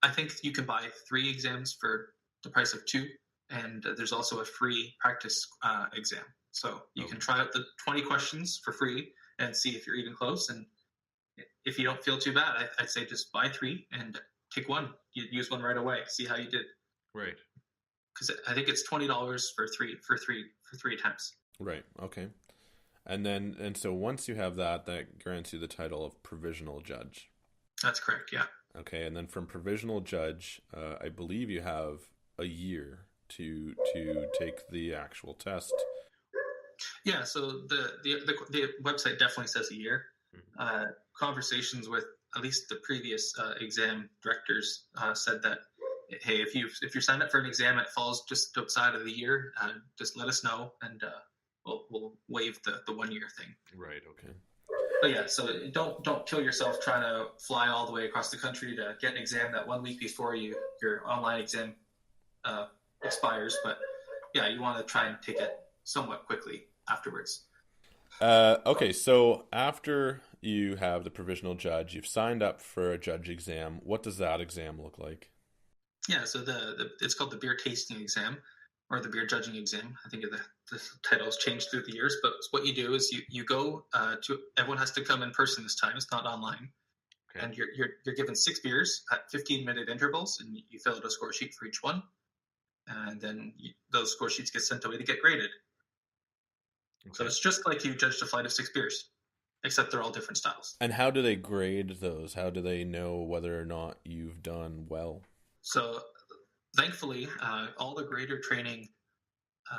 I think you can buy 3 exams for the price of 2, and there's also a free practice exam. So you can try out the 20 questions for free and see if you're even close. And if you don't feel too bad, I'd say just buy 3 and take one. You use one right away. See how you did. Right. Because I think it's $20 for three attempts. Right. Okay. And so once you have that grants you the title of provisional judge. That's correct, yeah. Okay, and then from provisional judge, I believe you have a year to take the actual test. Yeah, so the website definitely says a year. Mm-hmm. Conversations with at least the previous exam directors said that, hey, if you sign up for an exam and it falls just outside of the year, just let us know, and we'll waive the 1 year thing. Right. Okay. But yeah, so don't kill yourself trying to fly all the way across the country to get an exam that 1 week before your online exam expires. But you want to try and take it somewhat quickly afterwards. Okay, so after you have the provisional judge, you've signed up for a judge exam. What does that exam look like? Yeah, so it's called the beer tasting exam or the beer judging exam. I think the title's changed through the years, but what you do is you go to, everyone has to come in person this time. It's not online. Okay. And you're given 6 beers at 15-minute intervals, and you fill out a score sheet for each one. And then those score sheets get sent away to get graded. Okay. So it's just like you judged a flight of 6 beers, except they're all different styles. And how do they grade those? How do they know whether or not you've done well? So thankfully, all the grader training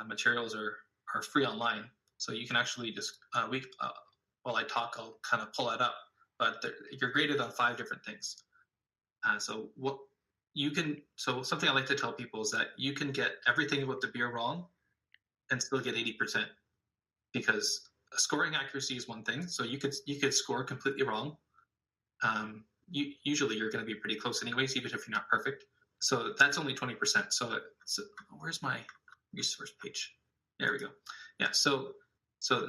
materials are free online. So you can actually just, while I talk, I'll kind of pull that up. But you're graded on 5 different things. So something I like to tell people is that you can get everything about the beer wrong and still get 80%, because scoring accuracy is one thing. So you could score completely wrong. Usually you're going to be pretty close anyways, even if you're not perfect. So that's only 20%. So where's my resource page? There we go. Yeah. So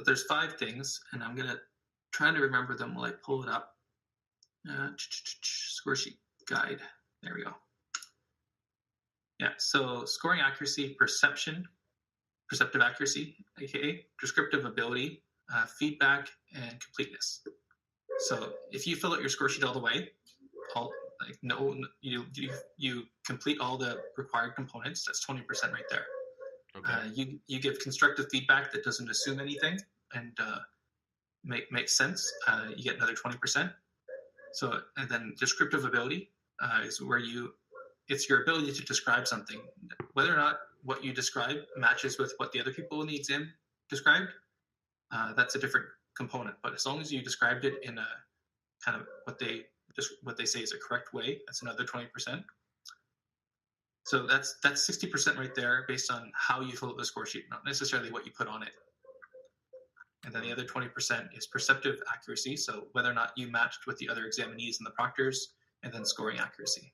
there's 5 things, and I'm gonna try to remember them while I pull it up. Score sheet guide. There we go. Yeah. So scoring accuracy, perceptive accuracy, aka descriptive ability, feedback, and completeness. So if you fill out your score sheet all the way, you complete all the required components, that's 20% right there. Okay. You give constructive feedback that doesn't assume anything and makes sense. You get another 20%. So, and then descriptive ability is where it's your ability to describe something, whether or not what you describe matches with what the other people in the exam described. That's a different component. But as long as you described it in a kind of what they say is a correct way, that's another 20%. So that's 60% right there, based on how you fill out the score sheet, not necessarily what you put on it. And then the other 20% is perceptive accuracy, so whether or not you matched with the other examinees and the proctors, and then scoring accuracy,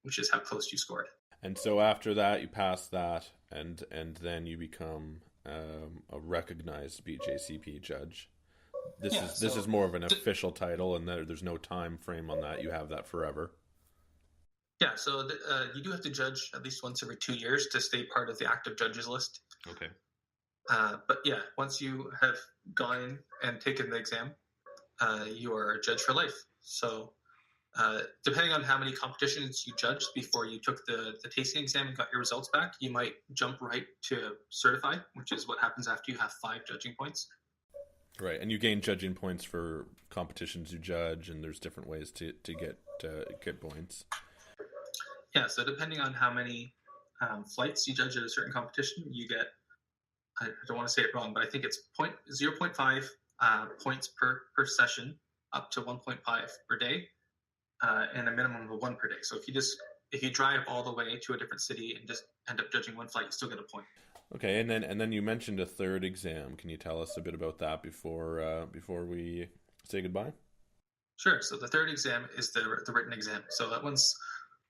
which is how close you scored. And so after that, you pass that, and then you become a recognized BJCP judge. This is more of an official title, and there's no time frame on that. You have that forever. Yeah, so you do have to judge at least once every 2 years to stay part of the active judges list. Okay. But yeah, once you have gone and taken the exam, you are a judge for life. So depending on how many competitions you judged before you took the tasting exam and got your results back, you might jump right to certified, which is what happens after you have 5 judging points. Right, and you gain judging points for competitions you judge, and there's different ways to get points. Yeah, so depending on how many flights you judge at a certain competition, you get, I don't want to say it wrong, but I think it's 0.5 points per session, up to 1.5 per day, and a minimum of 1 per day. So if you drive all the way to a different city and just end up judging 1 flight, you still get a point. Okay, and then you mentioned a 3rd exam. Can you tell us a bit about that before we say goodbye? Sure. So the 3rd exam is the written exam. So that one's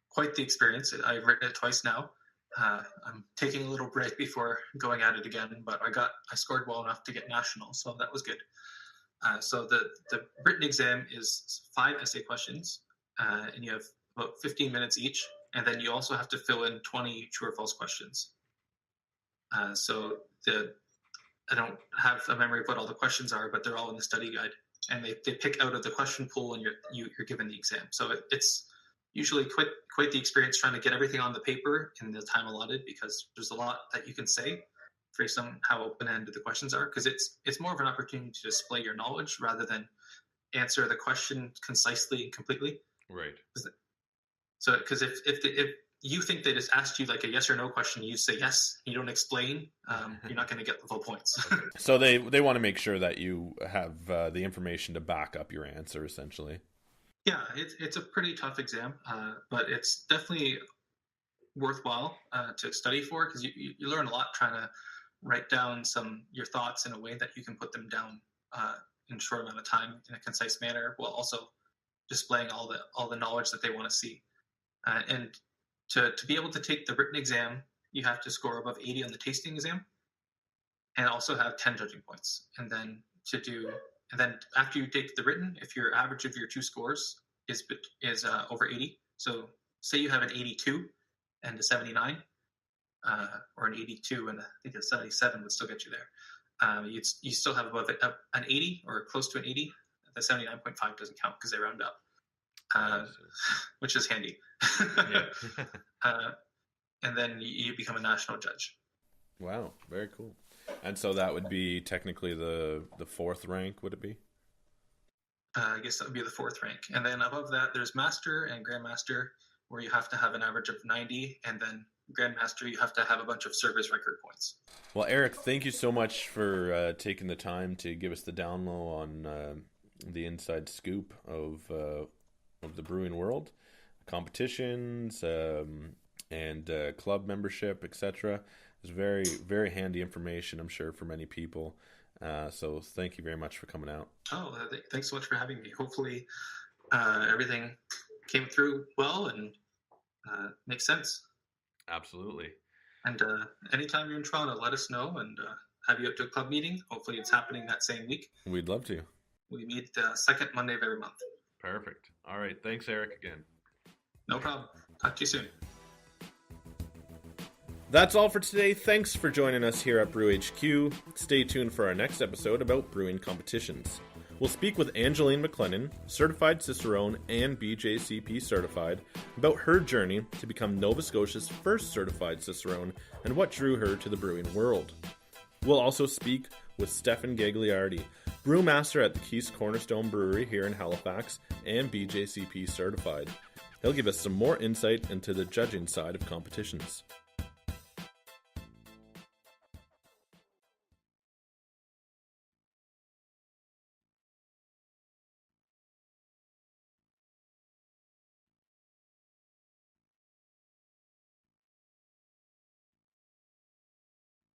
quite the experience. I've written it twice now. I'm taking a little break before going at it again, but I scored well enough to get national, so that was good. So the written exam is 5 essay questions, and you have about 15 minutes each, and then you also have to fill in 20 true or false questions. So I don't have a memory of what all the questions are, but they're all in the study guide, and they pick out of the question pool, and you're given the exam. So it's usually quite the experience trying to get everything on the paper in the time allotted, because there's a lot that you can say based on how open-ended the questions are, because it's more of an opportunity to display your knowledge rather than answer the question concisely and completely. Right. So because if you think they just asked you like a yes or no question, you say yes, you don't explain, you're not going to get the full points. Okay. So they want to make sure that you have the information to back up your answer, essentially. Yeah, it's a pretty tough exam, but it's definitely worthwhile to study for, because you learn a lot trying to write down your thoughts in a way that you can put them down in a short amount of time in a concise manner, while also displaying all the knowledge that they want to see. And to be able to take the written exam you have to score above 80 on the tasting exam, and also have 10 judging points. And then after you take the written, if your average of your two scores is over 80, so say you have an 82 and a 79, or an 82 and I think a 77 would still get you there. You still have above an 80 or close to an 80. The 79.5 doesn't count because they round up, which is handy. And then you become a national judge. Wow, very cool. And so that would be technically the fourth rank, would it be? I guess that would be the fourth rank. And then above that, there's Master and Grandmaster, where you have to have an average of 90. And then Grandmaster, you have to have a bunch of service record points. Well, Eric, thank you so much for taking the time to give us the down low on the inside scoop of the brewing world, competitions, and club membership, etc. It's very, very handy information, I'm sure, for many people. So thank you very much for coming out. Oh, thanks so much for having me. Hopefully everything came through well and makes sense. Absolutely. And anytime you're in Toronto, let us know and have you up to a club meeting. Hopefully it's happening that same week. We'd love to. We meet the second Monday of every month. Perfect. All right. Thanks, Eric, again. No problem. Talk to you soon. That's all for today. Thanks for joining us here at Brew HQ. Stay tuned for our next episode about brewing competitions. We'll speak with Angeline McLennan, Certified Cicerone and BJCP Certified, about her journey to become Nova Scotia's first Certified Cicerone and what drew her to the brewing world. We'll also speak with Stefan Gagliardi, brewmaster at the Keith's Cornerstone Brewery here in Halifax and BJCP Certified. He'll give us some more insight into the judging side of competitions.